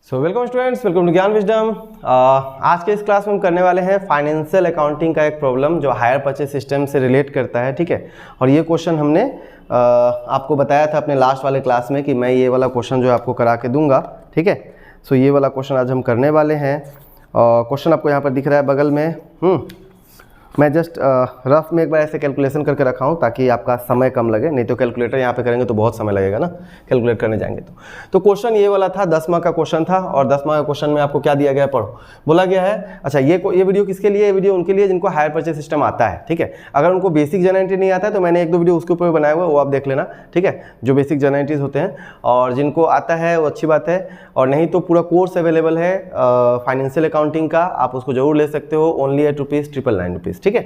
So welcome students, welcome to Gyan Wisdom. आज के इस क्लास में हम करने वाले हैं फाइनेंशियल अकाउंटिंग का एक प्रॉब्लम जो हायर परचेज सिस्टम से रिलेट करता है। ठीक है, और ये क्वेश्चन हमने आपको बताया था अपने लास्ट वाले क्लास में कि मैं ये वाला क्वेश्चन जो है आपको करा के दूंगा। ठीक है, सो ये वाला क्वेश्चन आज हम करने वाले हैं। क्वेश्चन आपको यहाँ पर दिख रहा है बगल में। मैं जस्ट रफ में एक बार ऐसे कैलकुलेशन करके रखा हूँ ताकि आपका समय कम लगे, नहीं तो कैलकुलेटर यहाँ पे करेंगे तो बहुत समय लगेगा ना कैलकुलेट करने जाएंगे तो क्वेश्चन ये वाला था, 10वां का क्वेश्चन था। और 10वां का क्वेश्चन में आपको क्या दिया गया है, पढ़ो। बोला गया है, अच्छा ये वीडियो किसके लिए? ये वीडियो उनके लिए जिनको हायर परचेज सिस्टम आता है। ठीक है, अगर उनको बेसिक जनरेटिव नहीं आता है तो मैंने एक दो वीडियो उसके ऊपर बनाया हुआ है, वो आप देख लेना। ठीक है, जो बेसिक जनरेटिव होते हैं, और जिनको आता है वो अच्छी बात है, और नहीं तो पूरा कोर्स अवेलेबल है फाइनेंशियल अकाउंटिंग का, आप उसको जरूर ले सकते हो। Only at ₹999। ठीक है,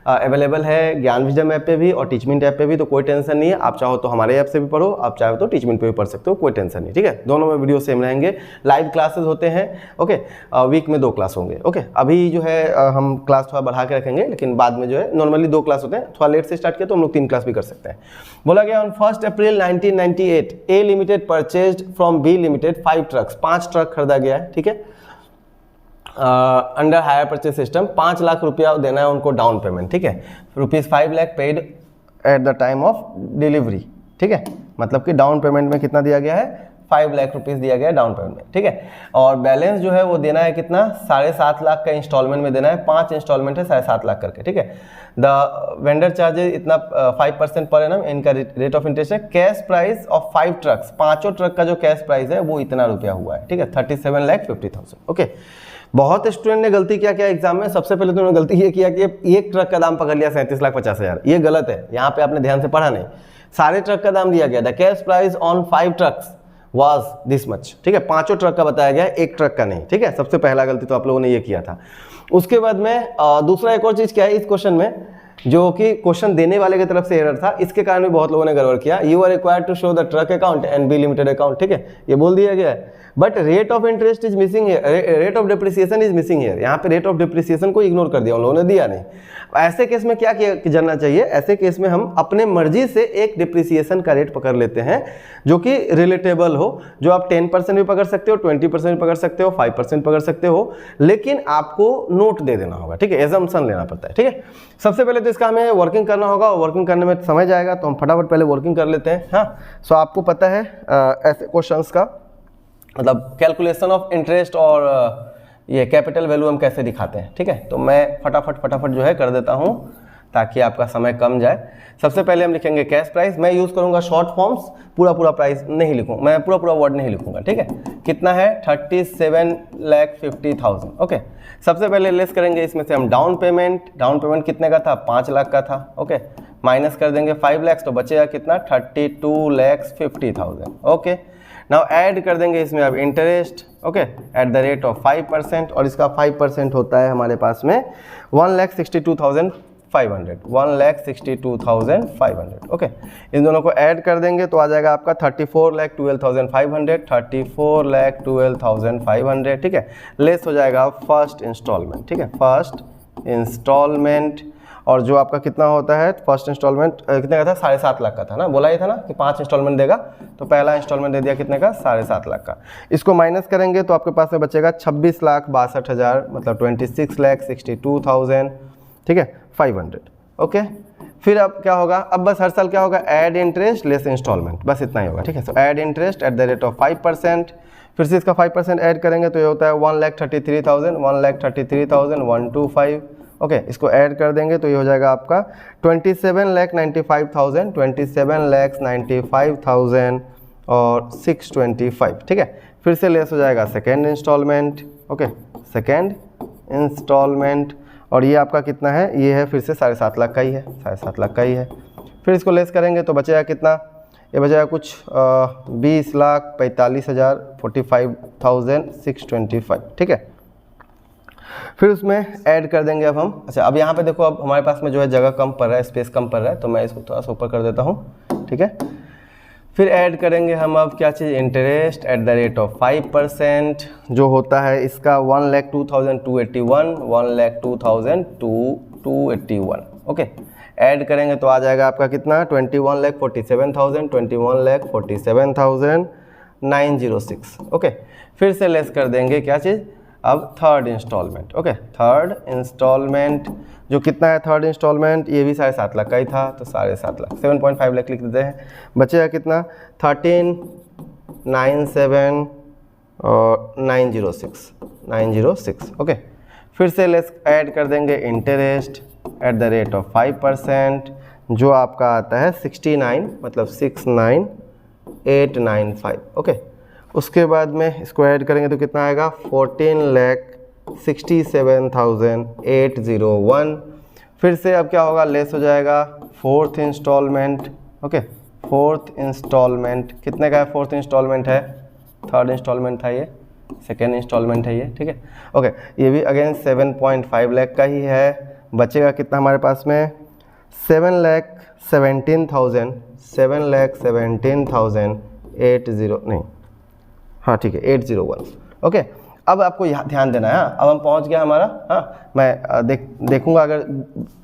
अवेलेबल है ज्ञान विजडम ऐप पे भी और टीचमिंट ऐप पे भी, तो कोई टेंशन नहीं है। आप चाहो तो हमारे ऐप से भी पढ़ो, आप चाहो तो टीचमिंट पे भी पढ़ सकते हो, कोई टेंशन नहीं। ठीक है, दोनों में वीडियो सेम रहेंगे। लाइव क्लासेस होते हैं। ओके, वीक में 2 क्लास होंगे। ओके, अभी जो है हम क्लास थोड़ा बढ़ा के रखेंगे, लेकिन बाद में जो है नॉर्मली 2 क्लास होते हैं। थोड़ा लेट से स्टार्ट किया तो हम लोग 3 क्लास भी कर सकते हैं। बोला गया on 1 April 1998 A limited purchased from B limited 5 trucks. 5 truck खरीदा गया है। ठीक है, under hire purchase system 5 lakh रुपया देना है उनको डाउन पेमेंट। ठीक है, ₹5 lakh paid at the time of delivery. ठीक है, मतलब कि डाउन पेमेंट में कितना दिया गया है, 5 लाख रुपीस दिया गया है डाउन पेमेंट में। ठीक है, और बैलेंस जो है वो देना है कितना, 7.5 लाख का इंस्टॉलमेंट में देना है। 5 इंस्टॉलमेंट है 7.5 लाख करके। ठीक है, द वेंडर चार्जेस इतना 5% पर एनम, इनका रेट ऑफ इंटरेस्ट है। Cash price of 5 trucks, 5 truck का जो कैश प्राइस है वो इतना रुपया हुआ है। ठीक है, 37,50,000। ओके, बहुत स्टूडेंट ने गलती क्या किया एग्जाम में, सबसे पहले तो उन्होंने गलती ये किया कि एक ट्रक का दाम पकड़ लिया 37,50,000। ये गलत है, यहाँ पे आपने ध्यान से पढ़ा नहीं। सारे ट्रक का दाम दिया गया था। Cash price on 5 trucks was this much. ठीक है, 5 ट्रक का बताया गया, एक ट्रक का नहीं। ठीक है, सबसे पहला गलती तो आप लोगों ने ये किया था। उसके बाद में दूसरा एक और चीज क्या है इस क्वेश्चन में, जो कि क्वेश्चन देने वाले की तरफ से एरर था, इसके कारण भी बहुत लोगों ने गड़बड़ किया। You are required to show the truck account and B limited account. ठीक है, ये बोल दिया गया है, but rate of interest is missing here, rate of depreciation is missing here. यहाँ पे रेट ऑफ डिप्रिसिएशन को इग्नोर कर दिया उन लोगों ने, दिया नहीं। ऐसे केस में क्या किया जानना चाहिए, ऐसे केस में हम अपने मर्जी से एक डिप्रिसिएशन का रेट पकड़ लेते हैं जो कि रिलेटेबल हो, जो आप 10% भी पकड़ सकते हो, 20% भी पकड़ सकते हो, 5% पकड़ सकते हो, लेकिन आपको नोट दे देना होगा। ठीक है, एजम्पशन लेना पड़ता है। ठीक है, सबसे पहले तो इसका हमें वर्किंग करना होगा, और वर्किंग करने में समय जाएगा, तो हम फटाफट पहले वर्किंग कर लेते हैं। हाँ, सो आपको पता है ऐसे क्वेश्चंस का मतलब कैलकुलेशन ऑफ इंटरेस्ट और ये कैपिटल वैल्यू हम कैसे दिखाते हैं। ठीक है, तो मैं फटाफट जो है कर देता हूँ ताकि आपका समय कम जाए। सबसे पहले हम लिखेंगे कैश प्राइस। मैं यूज़ करूँगा शॉर्ट फॉर्म्स, पूरा प्राइस नहीं लिखूँगा, मैं पूरा वर्ड नहीं लिखूँगा। ठीक है, कितना है, 37,50,000। ओके, सबसे पहले लेस करेंगे इसमें से हम डाउन पेमेंट। डाउन पेमेंट कितने का था, 5 लाख का था। ओके, माइनस कर देंगे 5 लाख, तो बचेगा कितना, 32,50,000। ओके, नाउ ऐड कर देंगे इसमें अब interest. Okay, eight the rate of 5%, और इसका 5% होता है हमारे पास में 1,62,500। 1,62,500। ओके, इन दोनों को ऐड कर देंगे तो आ जाएगा आपका 34,12,500। 34,12,500। ठीक है, लेस हो जाएगा फर्स्ट इंस्टॉलमेंट। ठीक है, फर्स्ट इंस्टॉलमेंट, और जो आपका कितना होता है फर्स्ट इंस्टॉलमेंट कितने का था, 7.5 लाख का था ना, बोला ही था ना कि 5 इंस्टॉलमेंट देगा, तो पहला इंस्टॉलमेंट दे दिया कितने का, 7.5 लाख का। इसको माइनस करेंगे तो आपके पास में बचेगा 26,62,000, मतलब 26,62,000। ठीक है, 500। ओके, फिर अब क्या होगा, अब बस हर साल क्या होगा, ऐड इंटरेस्ट लेस इंस्टॉलमेंट, बस इतना ही होगा। ठीक है, सो add interest at the rate of 5%, फिर से इसका 5% ऐड करेंगे तो ये होता है 1,33,000, 1,33,125। ओके, इसको ऐड कर देंगे तो ये हो जाएगा आपका 27,95,000, 27,95,000 और 625। ठीक है, फिर से लेस हो जाएगा second instalment. Okay, second instalment, और ये आपका कितना है, ये है फिर से 7.5 लाख का ही है, 7.5 लाख का ही है। फिर इसको लेस करेंगे तो बचेगा कितना, ये बचेगा कुछ 20,45,000, 45,625। ठीक है, फिर उसमें ऐड कर देंगे अब हम। अच्छा, अब यहाँ पे देखो, अब हमारे पास में जो है जगह कम पड़ रहा है, स्पेस कम पड़ रहा है, तो मैं इसको थोड़ा सा ऊपर कर देता हूँ। ठीक है, फिर ऐड करेंगे हम अब क्या चीज़, interest at the rate of 5%, जो होता है इसका 1,02,281, 1,02,281। ओके, ऐड करेंगे तो आ जाएगा आपका कितना, 21,47,000, 21,47,000 906। ओके, फिर से लेस कर देंगे क्या चीज़, अब third instalment. Okay, third instalment जो कितना है, थर्ड इंस्टॉलमेंट ये भी 7.5 लाख का ही था, तो 7.5 लाख 7.5 लाख लिख देते हैं। बचेगा कितना, 1397 और 906। ओके, फिर से लेस ऐड कर देंगे interest at the rate of 5%, जो आपका आता है 69, मतलब 69895। ओके, उसके बाद में इसको ऐड करेंगे तो कितना आएगा, 14,67,801। फिर से अब क्या होगा, लेस हो जाएगा fourth instalment. Okay, fourth instalment कितने का है, फोर्थ इंस्टॉलमेंट है, थर्ड इंस्टॉलमेंट था ये, सेकेंड इंस्टॉलमेंट है ये, ठीक है। ओके, ये भी अगेन 7.5 लाख का ही है। बचेगा कितना हमारे पास में, 7,17,080 नहीं, हाँ ठीक है, 801। ओके, अब आपको यहाँ ध्यान देना है। अब हम पहुँच गया हमारा, हाँ मैं देखूंगा अगर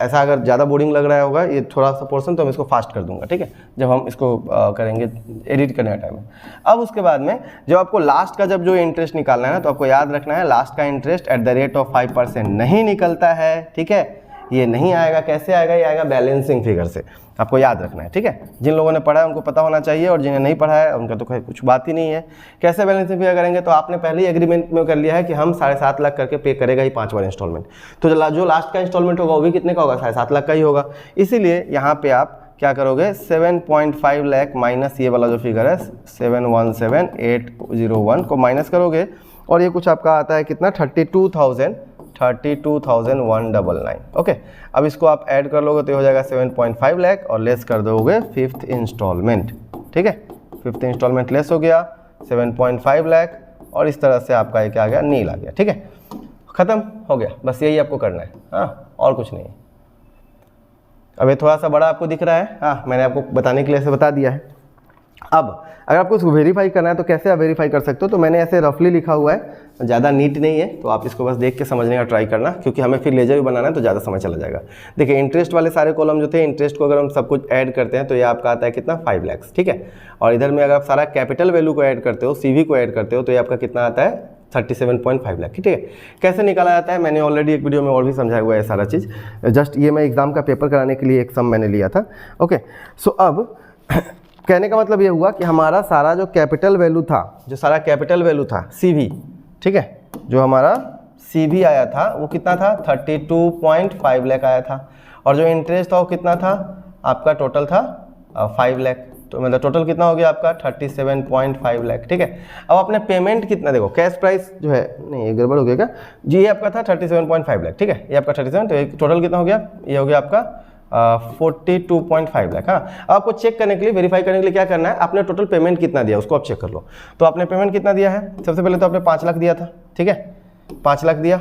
ऐसा अगर ज़्यादा बोरिंग लग रहा होगा ये थोड़ा सा पोर्शन, तो हम इसको फास्ट कर दूंगा, ठीक है, जब हम इसको करेंगे एडिट करने का टाइम में। अब उसके बाद में जब आपको लास्ट का जब जो इंटरेस्ट निकालना है ना, तो आपको याद रखना है लास्ट का interest at the rate of 5% नहीं निकलता है, ठीक है, ये नहीं आएगा। कैसे आएगा, ये आएगा बैलेंसिंग फिगर से, आपको याद रखना है, ठीक है। जिन लोगों ने पढ़ा है उनको पता होना चाहिए, और जिन्हें नहीं पढ़ा है उनका तो कुछ बात ही नहीं है। कैसे बैलेंसिंग फिगर करेंगे, तो आपने पहले ही एग्रीमेंट में कर लिया है कि हम 7.5 लाख करके पे करेगा ही 5 बार इंस्टॉलमेंट, तो जो लास्ट का इंस्टॉलमेंट होगा वो भी कितने का होगा, 7.5 लाख का ही होगा। इसीलिए यहाँ पे आप क्या करोगे, 7.5 लाख माइनस ये वाला जो फिगर है 717,801 को माइनस करोगे, और ये कुछ आपका आता है कितना, 32,199। ओके, अब इसको आप ऐड कर लोगे तो हो जाएगा 7.5 लाख, और लेस कर दोगे फिफ्थ इंस्टॉलमेंट, ठीक है, फिफ्थ इंस्टॉलमेंट लेस हो गया 7.5 लाख, और इस तरह से आपका ये क्या आ गया, नील आ गया, ठीक है, ख़त्म हो गया। बस यही आपको करना है, हाँ, और कुछ नहीं है। अब ये थोड़ा सा बड़ा आपको दिख रहा है, हाँ मैंने आपको बताने के लिए ऐसे बता दिया है। अब अगर आपको इसको वेरीफाई करना है तो कैसे आप वेरीफाई कर सकते हो, तो मैंने ऐसे रफली लिखा हुआ है, ज़्यादा नीट नहीं है, तो आप इसको बस देख के समझने का ट्राई करना, क्योंकि हमें फिर लेजर भी बनाना है तो ज़्यादा समय चला जाएगा। देखिए, इंटरेस्ट वाले सारे कॉलम जो थे, इंटरेस्ट को अगर हम सब कुछ ऐड करते हैं तो ये आपका आता है कितना, 5 लाख, ठीक है। और इधर में अगर आप सारा कैपिटल वैल्यू को ऐड करते हो, CV को ऐड करते हो, तो ये आपका कितना आता है, 37.5 लाख, ठीक है। कैसे निकाला जाता है, मैंने ऑलरेडी एक वीडियो में और भी समझाया हुआ है सारा चीज़, जस्ट ये मैं एग्जाम का पेपर कराने के लिए एक सम मैंने लिया था। ओके, सो अब कहने का मतलब ये हुआ कि हमारा सारा जो कैपिटल वैल्यू था, जो सारा कैपिटल वैल्यू था CV, ठीक है, जो हमारा CV आया था वो कितना था, 32.5 लाख आया था, और जो इंटरेस्ट था वो कितना था आपका, टोटल था 5 लाख, तो मतलब टोटल कितना हो गया आपका 37.5 लाख, ठीक है। अब आपने पेमेंट कितना, देखो कैश प्राइस जो है, नहीं ये गड़बड़ हो गया क्या जी, ये आपका था 37.5 लाख, ठीक है, ये आपका 37, तो ये टोटल कितना हो गया, ये हो गया आपका 42.5 लाख। हाँ, अब आपको चेक करने के लिए, वेरीफाई करने के लिए क्या करना है, आपने टोटल पेमेंट कितना दिया उसको आप चेक कर लो। तो आपने पेमेंट कितना दिया है, सबसे पहले तो आपने 5 लाख दिया था, ठीक है, 5 लाख दिया,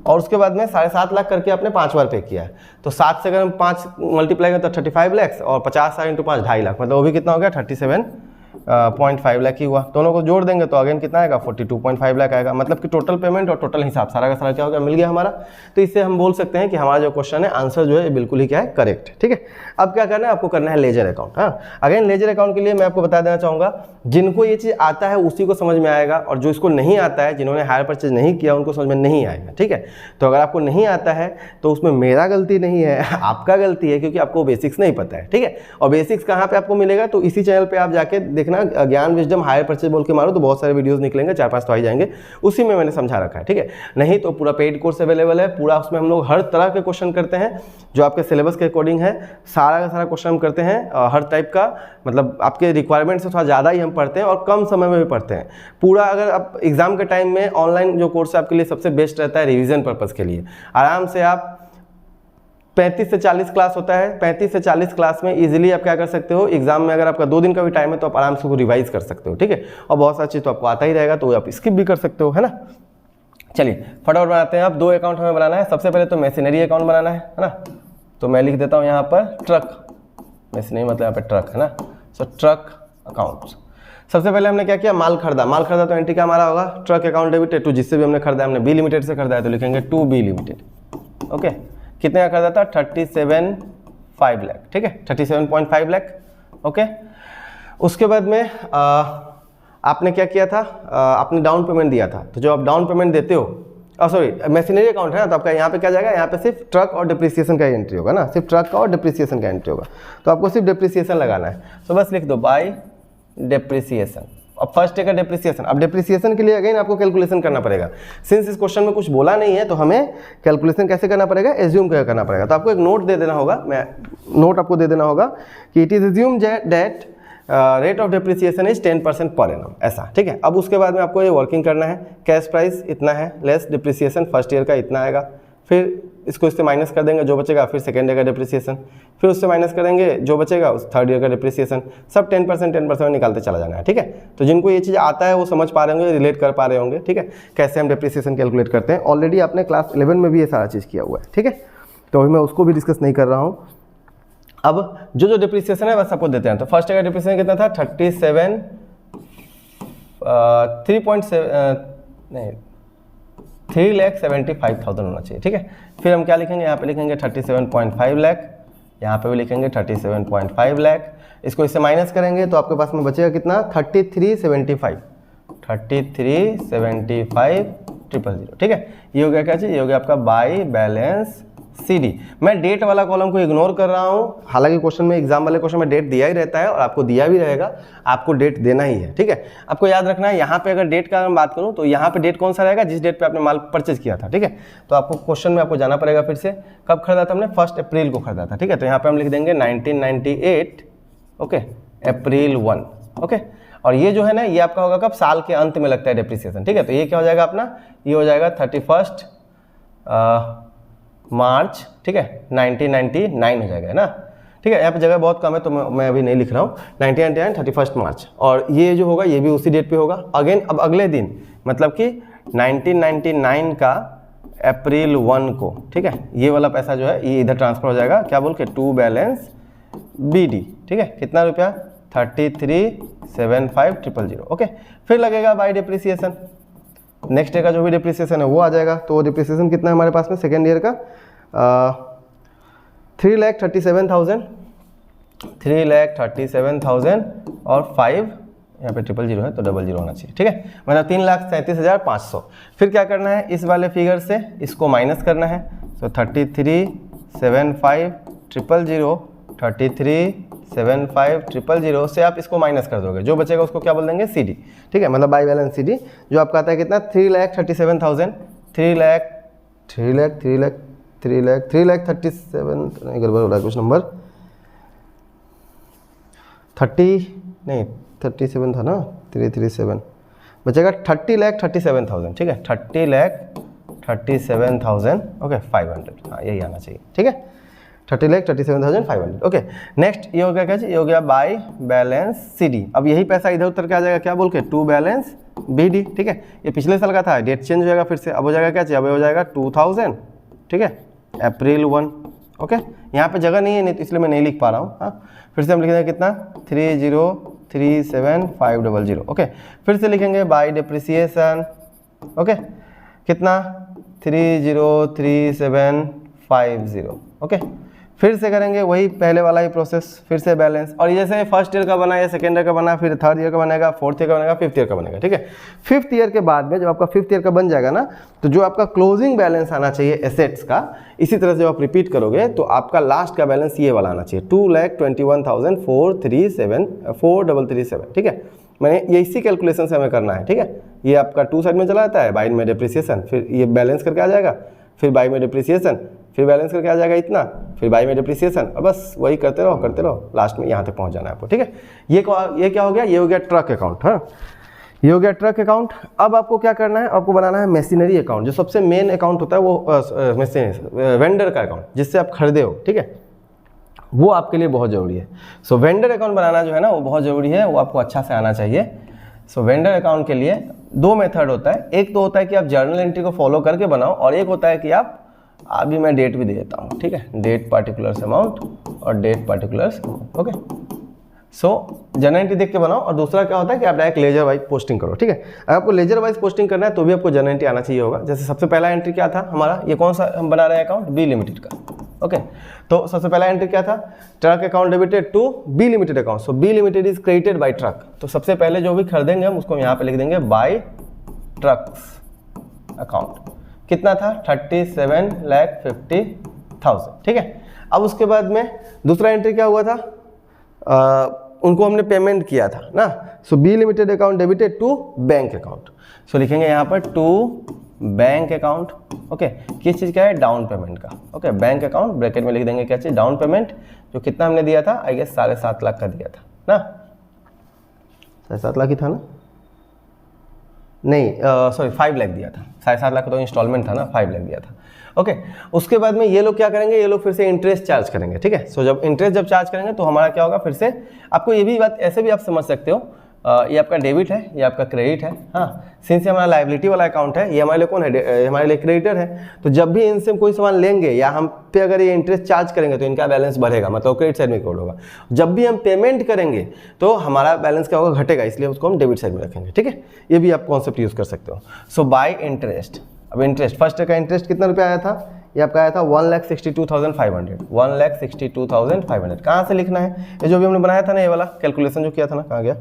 और उसके बाद में 7.5 लाख करके आपने 5 बार पे किया है, तो 7 से अगर हम 5 मल्टीप्लाई करें तो 35 लाख, और 50 इंटू 5 2.5 लाख, मतलब वो भी कितना हो गया, 37.5 लाख ही हुआ। दोनों को जोड़ देंगे तो अगेन कितना आएगा, 42.5 लाख आएगा, मतलब कि टोटल पेमेंट और टोटल हिसाब सारा का सारा क्या हो गया, मिल गया हमारा। तो इससे हम बोल सकते हैं कि हमारा जो क्वेश्चन है, आंसर जो है बिल्कुल ही क्या है, करेक्ट, ठीक है। अब क्या करना है, आपको करना है लेजर अकाउंट। हाँ, अगेन लेजर अकाउंट के लिए मैं आपको बता देना चाहूँगा, जिनको ये चीज़ आता है उसी को समझ में आएगा, और जो इसको नहीं आता है, जिन्होंने हायर परचेज नहीं किया उनको समझ में नहीं आएगा, ठीक है। तो अगर आपको नहीं आता है तो उसमें मेरा गलती नहीं है, आपका गलती है, क्योंकि आपको बेसिक्स नहीं पता है, ठीक है। और बेसिक्स कहाँ पे आपको मिलेगा, तो इसी चैनल पे आप जाके देखना, ज्ञान विजडम हायर परचेज बोल के मारो तो बहुत सारे वीडियोस निकलेंगे, 4-5 तो आ ही जाएंगे, उसी में मैंने समझा रखा है, ठीक है। नहीं तो पूरा पेड कोर्स अवेलेबल है, पूरा उसमें हम लोग हर तरह के क्वेश्चन करते हैं, जो आपके सिलेबस के अकॉर्डिंग है, सारा का सारा क्वेश्चन हम करते हैं, हर टाइप का, मतलब आपके रिक्वायरमेंट से थोड़ा ज़्यादा ही हम पढ़ते हैं और कम समय में भी पढ़ते हैं पूरा। अगर आप एग्जाम के टाइम में ऑनलाइन जो कोर्स है आपके लिए सबसे बेस्ट रहता है रिवीजन पर्पज़ के लिए। आराम से आप 35 से 40 क्लास होता है, 35 से 40 क्लास में इजीली आप क्या कर सकते हो, एग्जाम में अगर आपका 2 दिन का भी टाइम है तो आप आराम से उसको रिवाइज कर सकते हो, ठीक है। और बहुत सारी चीज़ तो आपको आता ही रहेगा, तो आप स्किप भी कर सकते हो, है ना। चलिए फटाफट बनाते हैं। अब 2 अकाउंट हमें बनाना है। सबसे पहले तो मशीनरी अकाउंट बनाना है ना, तो मैं लिख देता हूँ यहाँ पर ट्रक, मशीनरी मतलब यहाँ पर ट्रक है ना, सो ट्रक अकाउंट। सबसे पहले हमने क्या किया, माल खरीदा तो एंट्री क्या हमारा होगा, ट्रक अकाउंट डेबिटेड टू, जिससे भी हमने खरीदा, हमने बी लिमिटेड से खरीदा है तो लिखेंगे टू बी लिमिटेड। ओके, कितने का खरीदा था, 37.5 लाख, ठीक है, 37.5 लाख। ओके, उसके बाद में आपने क्या किया था, आपने डाउन पेमेंट दिया था, तो जो आप डाउन पेमेंट देते हो, सॉरी मशीनरी अकाउंट है ना, तो आपका यहाँ पे क्या जाएगा, यहाँ पे सिर्फ ट्रक और डिप्रिसिएशन का एंट्री होगा ना, सिर्फ ट्रक का और डिप्रिसिएशन का एंट्री होगा, तो आपको सिर्फ डिप्रिसिएशन लगाना है। तो बस लिख दो बाय डिप्रिसिएशन। अब फर्स्ट का डिप्रिसिएशन, अब डिप्रिसिएशन के लिए अगेन आपको कैलकुलेशन करना पड़ेगा। सिंस इस क्वेश्चन में कुछ बोला नहीं है तो हमें कैलकुलेशन कैसे करना पड़ेगा, एज्यूम करना पड़ेगा। तो आपको एक नोट दे देना होगा, नोट आपको दे देना होगा कि it is assume that rate of depreciation is 10% per annum, ऐसा, ठीक है। अब उसके बाद में आपको ये वर्किंग करना है, कैश प्राइस इतना है लेस डिप्रिसिएशन फर्स्ट ईयर का इतना आएगा, फिर इसको इससे माइनस कर देंगे जो बचेगा, फिर सेकेंड ईयर का डिप्रिसिएशन, फिर उससे माइनस करेंगे जो बचेगा उस थर्ड ईयर का डिप्रिसिएशन, सब 10% निकालते चला जाना है, ठीक है। तो जिनको ये चीज़ आता है वो समझ पा रहे होंगे, रिलेट कर पा रहे होंगे, ठीक है, कैसे हम डिप्रिसिएशन कैलकुलेट करते हैं। ऑलरेडी आपने क्लास 11 में भी ये सारा चीज़ किया हुआ है, ठीक है, तो अभी मैं उसको भी डिस्कस नहीं कर रहा हूँ। अब जो डिप्रिसिएशन है बस आपको देते हैं। तो फर्स्ट ईयर का डिप्रिसिएशन कितना था, 3,75,000 होना चाहिए, ठीक है। फिर हम क्या लिखेंगे, यहाँ पे लिखेंगे 37.5 लाख, यहाँ पे भी लिखेंगे 37.5 लाख, इसको इससे माइनस करेंगे तो आपके पास में बचेगा कितना, 3375,000, ठीक है। ये हो गया क्या चीज़, ये हो गया आपका बाय बैलेंस CD। मैं डेट वाला कॉलम को इग्नोर कर रहा हूँ, हालांकि क्वेश्चन में, एग्जाम वाले क्वेश्चन में डेट दिया ही रहता है और आपको दिया भी रहेगा, आपको डेट देना ही है, ठीक है। आपको याद रखना है, यहाँ पे अगर डेट का मैं बात करूँ तो यहाँ पे डेट कौन सा रहेगा, जिस डेट पे आपने माल परचेज किया था, ठीक है। तो आपको क्वेश्चन में आपको जाना पड़ेगा फिर से, कब खरीदा था हमने, 1 अप्रैल को खरीदा था, ठीक है। तो यहाँ पे हम लिख देंगे 1998, ओके, अप्रैल 1, ओके। और ये जो है ना, ये आपका होगा कब, साल के अंत में लगता है डिप्रिसिएशन, ठीक है। तो ये क्या हो जाएगा अपना, ये हो जाएगा 31 मार्च, ठीक है, 1999 हो जाएगा, है ना, ठीक है। यहाँ पे जगह बहुत कम है तो मैं अभी नहीं लिख रहा हूँ, 1999 31 मार्च, और ये जो होगा ये भी उसी डेट पे होगा अगेन। अब अगले दिन मतलब कि 1999 का अप्रैल 1 को, ठीक है, ये वाला पैसा जो है ये इधर ट्रांसफर हो जाएगा, क्या बोल के, टू बैलेंस BD, ठीक है। कितना रुपया, 33,75,000, ओके। फिर लगेगा बाय डिप्रिसिएशन, नेक्स्ट ईयर का जो भी डिप्रिसिएशन है वो आ जाएगा। तो डिप्रिसिएशन कितना है हमारे पास में सेकेंड ईयर का, 3,37,000 और 5, यहाँ पे 000 है तो 00 होना चाहिए, ठीक है, मतलब 3,37,500। फिर क्या करना है, इस वाले फिगर से इसको माइनस करना है, तो 33,75,000 33,75,000 से आप इसको माइनस कर दोगे, जो बचेगा उसको क्या बोल देंगे, CD, ठीक है, मतलब बाय बैलेंस CD, जो आपका आता है कितना, 3,37,000, 3,37, नहीं गड़बड़ हो रहा है कुछ नंबर, 37 था ना, 337 बचेगा 30,37,000, ठीक है, 30,37,000, ओके, 500, हाँ यही आना चाहिए, ठीक है, 30,37,500, ओके। नेक्स्ट ये हो गया क्या, ये हो गया बाय बैलेंस CD। अब यही पैसा इधर उतर के आ जाएगा, क्या बोल के, टू बैलेंस BD, ठीक है। ये पिछले साल का था, डेट चेंज हो जाएगा फिर से, अब हो जाएगा क्या चाहिए, अब हो जाएगा 2000, ठीक है, अप्रैल 1, ओके। यहाँ पे जगह नहीं है, नहीं तो इसलिए मैं नहीं लिख पा रहा हूँ, हाँ। फिर से हम लिख देंगे कितना, 30,37,500, ओके। फिर से लिखेंगे बाय डिप्रिसिएशन, ओके, कितना, 30,37,50, ओके। फिर से करेंगे वही पहले वाला ही प्रोसेस, फिर से बैलेंस, और जैसे फर्स्ट ईयर का बना या सेकेंड ईयर का बना, फिर थर्ड ईयर का बनेगा, फोर्थ ईयर का बनेगा, फिफ्थ ईयर का बनेगा, ठीक है। फिफ्थ ईयर के बाद में जब आपका फिफ्थ ईयर का बन जाएगा ना, तो जो आपका क्लोजिंग बैलेंस आना चाहिए एसेट्स का, इसी तरह से जब आप रिपीट करोगे तो आपका लास्ट का बैलेंस ये वाला आना चाहिए, 2,21,437, ठीक है। मैंने ये इसी कैलकुलेशन से हमें करना है, ठीक है। ये आपका 2 साइड में चला जाता है, बाई में डिप्रिसिएशन, फिर ये बैलेंस करके आ जाएगा, फिर बाई में डिप्रिसिएशन, फिर बैलेंस करके आ जाएगा इतना, फिर बाई में डिप्रिसिएशन, और बस वही करते रहो, लास्ट में यहाँ तक पहुँच जाना है आपको, ठीक है। ये क्या हो गया, ये हो गया ट्रक अकाउंट, हाँ, ये हो गया ट्रक अकाउंट। अब आपको क्या करना है, आपको बनाना है मशीनरी अकाउंट, जो सबसे मेन अकाउंट होता है वो वेंडर का अकाउंट, जिससे आप खरीदे हो, ठीक है, वो आपके लिए बहुत ज़रूरी है। सो वेंडर अकाउंट बनाना जो है ना, वो बहुत ज़रूरी है, वो आपको अच्छा से आना चाहिए। सो वेंडर अकाउंट के लिए 2 मेथड होता है, एक तो होता है कि आप जर्नल एंट्री को फॉलो करके बनाओ, और एक होता है कि आप, अभी मैं डेट भी दे देता हूँ, ठीक है, डेट पार्टिकुलर्स अमाउंट और डेट पार्टिकुलर्स, ओके। सो जर्नल एंट्री देख के बनाओ, और दूसरा क्या होता है कि आप डायरेक्ट लेजर वाइज पोस्टिंग करो, ठीक है। अगर आपको लेजर वाइज पोस्टिंग करना है तो भी आपको जर्नल एंट्री आना चाहिए होगा। जैसे सबसे पहला एंट्री क्या था हमारा, ये कौन सा हम बना रहे हैं अकाउंट, B लिमिटेड का, ओके, तो सबसे पहला एंट्री क्या था, truck account debited to B limited account, so B limited is credited by truck. तो सबसे पहले जो भी खरीदेंगे हम उसको यहाँ पे लिख देंगे बाय ट्रक्स अकाउंट। कितना था, 37,50,000, ठीक है। अब उसके बाद में दूसरा एंट्री क्या हुआ था, उनको हमने पेमेंट किया था ना, so B limited account debited to bank account, so लिखेंगे यहाँ पर टू बैंक अकाउंट। ओके, किस चीज़ का है, डाउन पेमेंट का। ओके, बैंक अकाउंट ब्रैकेट में लिख देंगे क्या चीज़, डाउन पेमेंट, जो कितना हमने दिया था, आई गेस 7.5 लाख का दिया था ना, 7.5 लाख ही था ना, नहीं सॉरी 5 लाख दिया था, 7.5 लाख का तो इंस्टॉलमेंट था ना, 5 लाख दिया था। ओके, उसके बाद में ये लोग क्या करेंगे, ये लोग फिर से इंटरेस्ट चार्ज करेंगे, ठीक है। सो जब इंटरेस्ट चार्ज करेंगे तो हमारा क्या होगा, फिर से आपको ये भी बात ऐसे भी आप समझ सकते हो, ये आपका डेबिट है, ये आपका क्रेडिट है, हाँ, सिंस ये हमारा लायबिलिटी वाला अकाउंट है, ये हमारे लिए कौन है, हमारे लिए क्रेडिटर है। तो जब भी इनसे कोई सामान लेंगे या हम पे अगर ये इंटरेस्ट चार्ज करेंगे तो इनका बैलेंस बढ़ेगा, मतलब क्रेडिट साइड में रिकॉर्ड होगा। जब भी हम पेमेंट करेंगे तो हमारा बैलेंस क्या होगा, घटेगा, इसलिए उसको हम डेबिट साइड में रखेंगे, ठीक है। ये भी आप कॉन्सेप्ट यूज़ कर सकते हो। सो बाय इंटरेस्ट, अब इंटरेस्ट फर्स्ट का इंटरेस्ट कितना रुपया आया था, ये आपका आया था 1,62,500, 1,62,500। कहाँ से लिखना है, ये जो भी हमने बनाया था ना, ये वाला कैलकुलेशन जो किया था ना, कहाँ गया,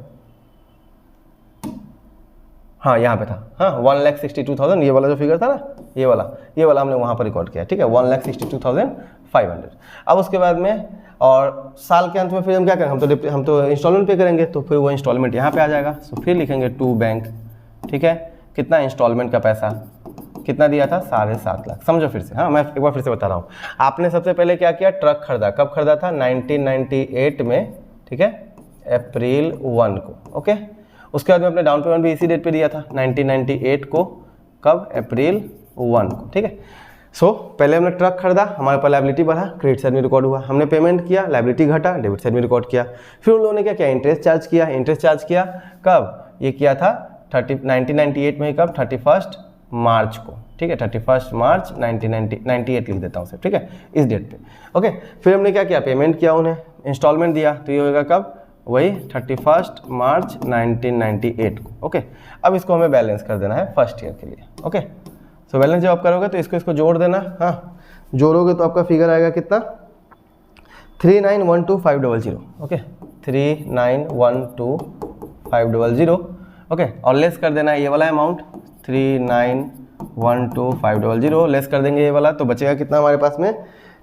हाँ यहाँ पे था, हाँ 1,62,000, ये वाला जो फिगर था ना, ये वाला हमने वहाँ पर रिकॉर्ड किया, ठीक है, 1,62,500। अब उसके बाद में और साल के अंत में फिर हम क्या करेंगे, हम तो इंस्टॉलमेंट पे करेंगे, तो फिर वो इंस्टॉलमेंट यहाँ पे आ जाएगा। सो फिर लिखेंगे टू बैंक, ठीक है, कितना इंस्टॉलमेंट का पैसा कितना दिया था, 7.5 लाख। समझो फिर से, हाँ मैं एक बार फिर से बता रहा हूँ। आपने सबसे पहले क्या किया, ट्रक खरीदा, कब खरीदा था, 1998 में, ठीक है, अप्रैल 1 को। ओके, उसके बाद में अपने डाउन पेमेंट भी इसी डेट पे दिया था, 1998 को, कब, अप्रैल 1 को, ठीक है। सो पहले हमने ट्रक खरीदा, हमारे पास लायबिलिटी बढ़ा, क्रेडिट साइड में रिकॉर्ड हुआ, हमने पेमेंट किया, लायबिलिटी घटा, डेबिट साइड में रिकॉर्ड किया। फिर उन लोगों ने क्या किया, इंटरेस्ट चार्ज किया। इंटरेस्ट चार्ज किया कब, ये किया था 1998 में, कब, 31 मार्च को, ठीक है, 31 मार्च 1998 लिख देता हूँ सिर्फ, ठीक है, इस डेट पे। ओके, फिर हमने क्या किया, पेमेंट किया, उन्हें इंस्टॉलमेंट दिया, तो ये होगा कब, वही 31 मार्च 1998 को। ओके, अब इसको हमें बैलेंस कर देना है फर्स्ट ईयर के लिए। ओके, सो बैलेंस जब आप करोगे तो इसको जोड़ देना, हाँ, जोड़ोगे तो आपका फिगर आएगा कितना, 3912,500। ओके, 3912,500। ओके, और लेस कर देना है ये वाला अमाउंट, 3912,500 लेस कर देंगे ये वाला, तो बचेगा कितना हमारे पास में,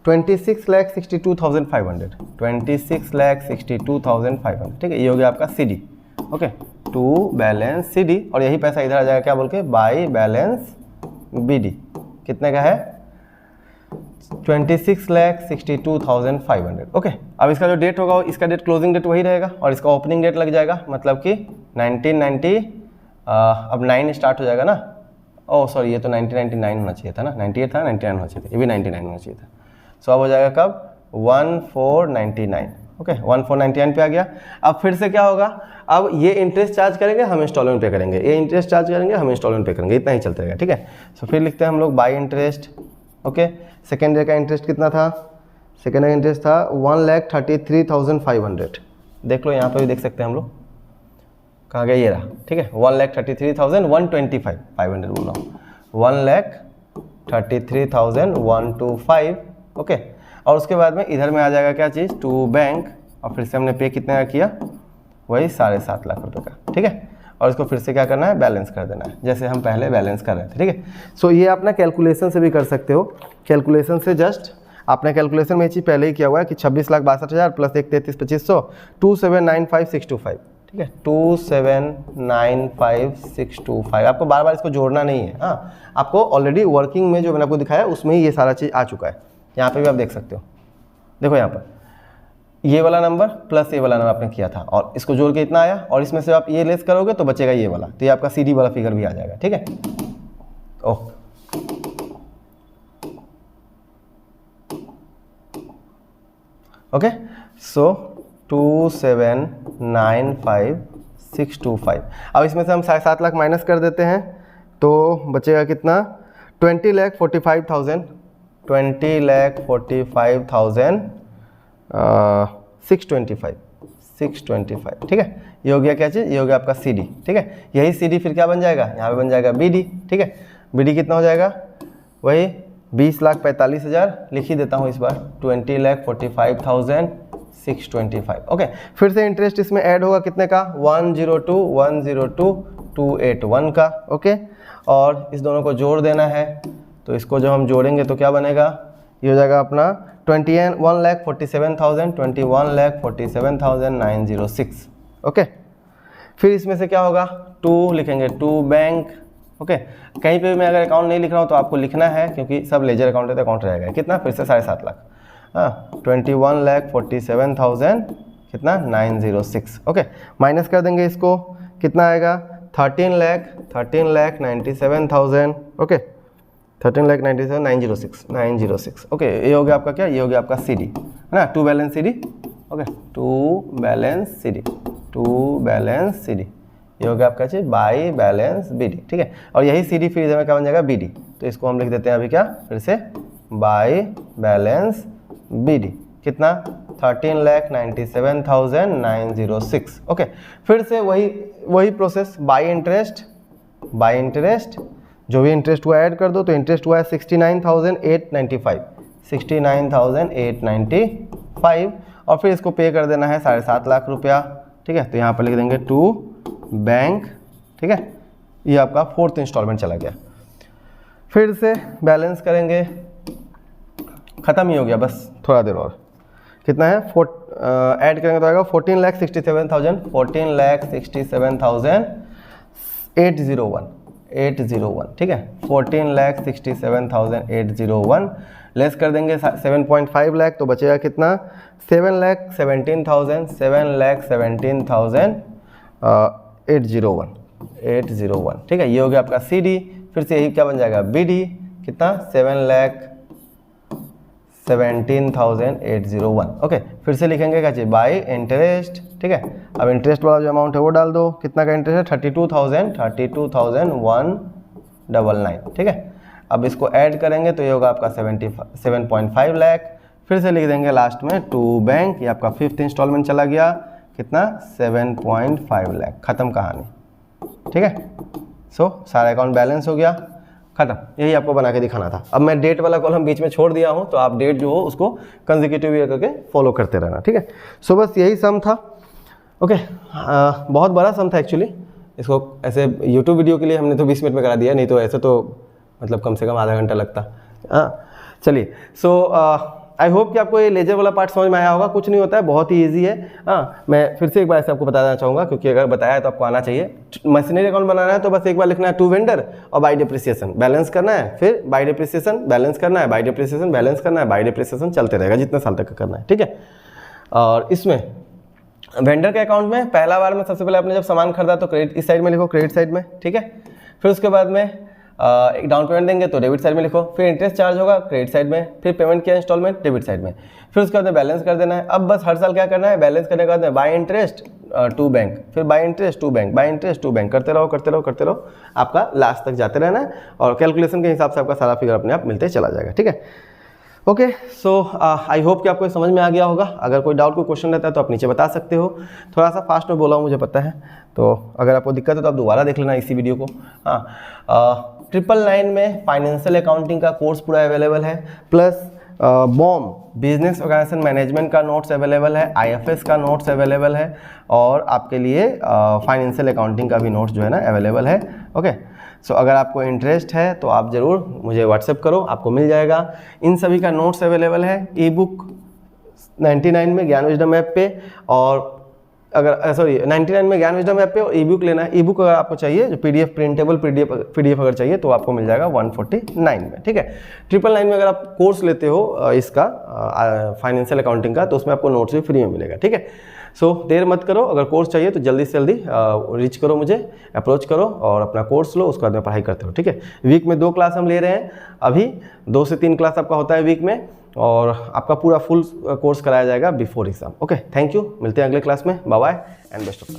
26,62,500, 26,62,500, ठीक है। ये हो गया आपका CD। Okay, to balance CD, और यही पैसा इधर आ जाएगा क्या बोल के, बाय बैलेंस BD। कितने का है, 26,62,500। ओके, अब इसका जो डेट होगा, इसका डेट क्लोजिंग डेट वही रहेगा और इसका ओपनिंग डेट लग जाएगा, मतलब कि 1990, अब 9 स्टार्ट हो जाएगा ना, ओह सॉरी, ये तो 1999 होना चाहिए था ना, 98 था, 99 होना चाहिए था, ये भी 99 होना चाहिए था। सो अब हो जाएगा कब, 1499। ओके, 1499 पे आ गया। अब फिर से क्या होगा, अब ये इंटरेस्ट चार्ज करेंगे, हम इंस्टॉलमेंट पे करेंगे, ये इंटरेस्ट चार्ज करेंगे, हम इंस्टॉलमेंट पे करेंगे, इतना ही चलते रहेगा, ठीक है। सो फिर लिखते हैं हम लोग bye interest. Okay, second year का इंटरेस्ट कितना था, सेकेंड ईयर इंटरेस्ट था 1,33,500। देख लो यहाँ पे भी देख सकते हैं हम लोग, कहाँ गया, ये रहा, ठीक है, 1,33,125,500 बोल रहा हूँ, 1,33,125। ओके, और उसके बाद में इधर में आ जाएगा क्या चीज़, टू बैंक, और फिर से हमने पे कितने का किया, वही 7.5 लाख रुपए का, ठीक है। और इसको फिर से क्या करना है, बैलेंस कर देना है, जैसे हम पहले बैलेंस कर रहे थे, ठीक है। सो ये आप ना कैलकुलेशन से भी कर सकते हो, कैलकुलेशन से जस्ट आपने कैलकुलेशन में ये चीज़ पहले ही किया हुआ है कि 26,62,000 प्लस 1,33,2500, 2795,625, ठीक है, 2795,625। आपको बार बार इसको जोड़ना नहीं है, हाँ, आपको ऑलरेडी वर्किंग में जो मैंने आपको दिखाया उसमें ही ये सारा चीज़ आ चुका है। यहाँ पे भी आप देख सकते हो, देखो यहाँ पर ये वाला नंबर प्लस ये वाला नंबर आपने किया था और इसको जोड़ के इतना आया, और इसमें से आप ये लेस करोगे तो बचेगा ये वाला, तो ये आपका CD वाला फिगर भी आ जाएगा, ठीक है। ओह, ओके, सो 2795,625। अब इसमें से हम 7.5 लाख माइनस कर देते हैं तो बचेगा कितना, 20,45,000, 20,45,625, 625, ठीक है। ये हो गया क्या चीज़, ये हो गया आपका CD, ठीक है। यही CD फिर क्या बन जाएगा, यहाँ पे बन जाएगा BD, ठीक है। BD कितना हो जाएगा, वही 20,45,000 लिख ही देता हूँ इस बार, 20,45,625। ओके, फिर से इंटरेस्ट इसमें ऐड होगा कितने का, 102,102,281 का। ओके, और इस दोनों को जोड़ देना है, तो इसको जब हम जोड़ेंगे तो क्या बनेगा, ये हो जाएगा अपना 21,47,906। ओके, फिर इसमें से क्या होगा, 2 लिखेंगे, 2 बैंक। ओके, कहीं पे मैं अगर अकाउंट नहीं लिख रहा हूँ तो आपको लिखना है, क्योंकि सब लेजर अकाउंट है तो अकाउंट रहेगा। कितना, फिर से 7.5 लाख, हाँ, 21,47,000 कितना, 906। ओके, माइनस कर देंगे इसको, कितना आएगा, 13,97,000। ओके, 13,97,906। ओके, ये हो गया आपका क्या, ये हो गया आपका CD है ना, to balance CD। Okay, to balance CD, ये हो गया आपका चीज बाई बैलेंस BD। ठीक है, और यही CD फिर इधर में क्या बन जाएगा, BD। तो इसको हम लिख देते हैं अभी क्या, फिर से बाई बैलेंस BD, कितना, 13,97,906। ओके, फिर से वही प्रोसेस, बाई इंटरेस्ट, जो भी इंटरेस्ट हुआ ऐड कर दो, तो इंटरेस्ट हुआ है 69,895, और फिर इसको पे कर देना है 7.5 लाख रुपया। ठीक है, तो यहाँ पर लिख देंगे टू बैंक। ठीक है, ये आपका 4th इंस्टॉलमेंट चला गया। फिर से बैलेंस करेंगे, ख़त्म ही हो गया, बस थोड़ा देर और, कितना है, ऐड करेंगे तो आएगा 14,67,801। ठीक है, 14,67,801 लेस कर देंगे 7.5 लाख, तो बचेगा कितना, 7,17,801। ठीक है, ये हो गया आपका CD। फिर से यही क्या बन जाएगा, BD, कितना, 7,17,801। ओके, फिर से लिखेंगे क्या चाहिए, बाई इंटरेस्ट। ठीक है, अब इंटरेस्ट वाला जो अमाउंट है वो डाल दो, कितना का इंटरेस्ट है, 32,199। ठीक है, अब इसको ऐड करेंगे तो ये होगा आपका 7.5 लाख। फिर से लिख देंगे लास्ट में टू बैंक, ये आपका 5th इंस्टॉलमेंट चला गया, कितना, 7.5 लाख। ख़त्म कहानी। ठीक है, सारा अकाउंट बैलेंस हो गया, खत्म। यही आपको बना के दिखाना था। अब मैं डेट वाला कॉलम बीच में छोड़ दिया हूँ, तो आप डेट जो हो उसको कंसेक्यूटिव ईयर करके फॉलो करते रहना। ठीक है, बस यही सम था। ओके, बहुत बड़ा सम था एक्चुअली, इसको ऐसे यूट्यूब वीडियो के लिए हमने तो 20 मिनट में करा दिया, नहीं तो ऐसे तो मतलब कम से कम आधा घंटा लगता। हाँ, चलिए, आई होप कि आपको ये लेजर वाला पार्ट समझ में आया होगा। कुछ नहीं होता है, बहुत ही ईजी है। हाँ, मैं फिर से एक बार ऐसे आपको बताना चाहूँगा, क्योंकि अगर बताया है तो आपको आना चाहिए। मशीनरी अकाउंट बनाना है तो बस एक बार लिखना है टू वेंडर और बाई डिप्रिसिएशन बैलेंस करना है, फिर बाई डिप्रिसिएशन बैलेंस करना है, बाई डिप्रिसिएशन बैलेंस करना है, बाई डिप्रिसिएशन चलते रहेगा जितने साल तक करना है। ठीक है, और इसमें वेंडर के अकाउंट में पहला बार में सबसे पहले आपने जब सामान खरीदा तो क्रेडिट इस साइड में लिखो, क्रेडिट साइड में। ठीक है, फिर उसके बाद में एक डाउन पेमेंट देंगे तो डेबिट साइड में लिखो, फिर इंटरेस्ट चार्ज होगा क्रेडिट साइड में, फिर पेमेंट किया इंस्टॉलमेंट डेबिट साइड में, फिर उसके बाद बैलेंस कर देना है। अब बस हर साल क्या करना है, बैलेंस करने के बाद में बाय इंटरेस्ट टू बैंक, फिर by interest to bank, by interest to bank, करते रहो, आपका लास्ट तक जाते रहना है, और कैलकुलेशन के हिसाब से आपका सारा फिगर अपने आप मिलते चला जाएगा। ठीक है, ओके, आई होप कि आपको समझ में आ गया होगा। अगर कोई डाउट, कोई क्वेश्चन रहता है तो आप नीचे बता सकते हो। थोड़ा सा फास्ट में बोला हूँ, मुझे पता है, तो अगर आपको दिक्कत है तो आप दोबारा देख लेना इसी वीडियो को। हाँ, 999 में फाइनेंशियल अकाउंटिंग का कोर्स पूरा अवेलेबल है, plus BOM business organisation management का नोट्स अवेलेबल है, IFS का नोट्स अवेलेबल है, और आपके लिए फाइनेंशियल अकाउंटिंग का भी नोट्स जो है ना अवेलेबल है। ओके, अगर आपको इंटरेस्ट है तो आप ज़रूर मुझे व्हाट्सएप करो, आपको मिल जाएगा। इन सभी का नोट्स अवेलेबल है ई बुक 99 में ज्ञान विजडम ऐप पे, और अगर 99 में ज्ञान विजडम ऐप पे, और ई बुक लेना है। ई बुक अगर आपको चाहिए जो PDF प्रिंटेबल PDF अगर चाहिए तो आपको मिल जाएगा 149 में। ठीक है, 999 में अगर आप कोर्स लेते हो इसका फाइनेंशियल अकाउंटिंग का, तो उसमें आपको नोट्स भी फ्री में मिलेगा। ठीक है, देर मत करो, अगर कोर्स चाहिए तो जल्दी से जल्दी रीच करो, मुझे अप्रोच करो और अपना कोर्स लो, उसके बाद में पढ़ाई करते हो। ठीक है, वीक में 2 क्लास हम ले रहे हैं, अभी 2 से 3 क्लास आपका होता है वीक में, और आपका पूरा फुल कोर्स कराया जाएगा before exam. Okay, thank you, मिलते हैं अगले क्लास में, bye bye and best of luck.